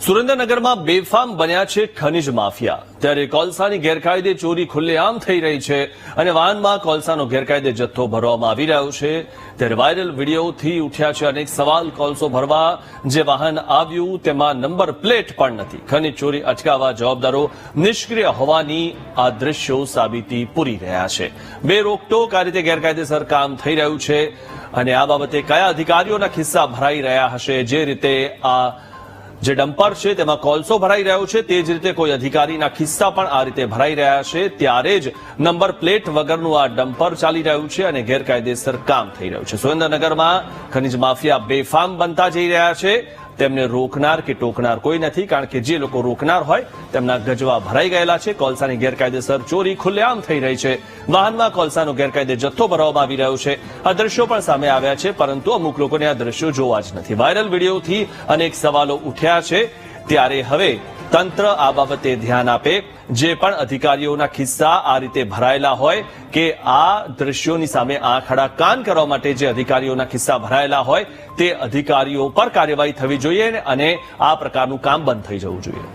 સુરેન્દ્રનગરમાં બેફામ બન્યા છે ખનીજ માફિયા। ત્યારે કોલસાની ગેરકાયદે ચોરી ખુલ્લેઆમ થઈ રહી છે અને વાહનમાં કોલસાનો ગેરકાયદે જથ્થો ભરવામાં આવી રહ્યો છે। ત્યારે વાયરલ વિડીયોથી ઉઠ્યા છે અનેક સવાલ। કોલસો ભરવા જે વાહન આવ્યું તેમાં નંબર પ્લેટ પણ નથી। ખનીજ ચોરી અટકાવવા જવાબદારો નિષ્ક્રિય હોવાની આ દ્રશ્યો સાબિતી પૂરી રહ્યા છે। બે રોકટોક આ રીતે ગેરકાયદેસર કામ થઈ રહ્યું છે અને આ બાબતે કયા અધિકારીઓના ખિસ્સા ભરાઈ રહ્યા હશે। જે રીતે આ જે ડમ્પર છે તેમાં કોલસો ભરાઈ રહ્યો છે તે જ રીતે કોઈ અધિકારીના ખિસ્સા પણ આ રીતે ભરાઈ રહ્યા છે। ત્યારે જ નંબર પ્લેટ વગરનું આ ડમ્પર ચાલી રહ્યું છે અને ગેરકાયદેસર કામ થઈ રહ્યું છે। સુરેન્દ્રનગરમાં ખનીજ માફિયા બેફામ બનતા જઈ રહ્યા છે। તેમને રોકનાર કે ટોકનાર કોઈ નથી, કારણ કે જે લોકો રોકનાર હોય તેમના ગજવા ભરાઈ ગયેલા છે। કોલસાની ગેરકાયદેસર ચોરી ખુલ્લેઆમ થઈ રહી છે। વાહનમાં કોલસાનો ગેરકાયદે જથ્થો ભરવામાં આવી રહ્યો છે। આ દ્રશ્યો પણ સામે આવ્યા છે, પરંતુ અમુક લોકોને આ દ્રશ્યો જોવા જ નથી। વાયરલ વિડીયોથી અનેક સવાલો ઉઠ્યા છે। ત્યારે હવે તંત્ર આ બાબતે ધ્યાન આપે। જે પણ અધિકારીઓના ખિસ્સા આ રીતે ભરાયેલા હોય કે આ દ્રશ્યોની સામે આંખ આડા કાન કરવા માટે જે અધિકારીઓના ખિસ્સા ભરાયેલા હોય તે અધિકારીઓ પર કાર્યવાહી થવી જોઈએ અને આ પ્રકારનું કામ બંધ થઈ જવું જોઈએ।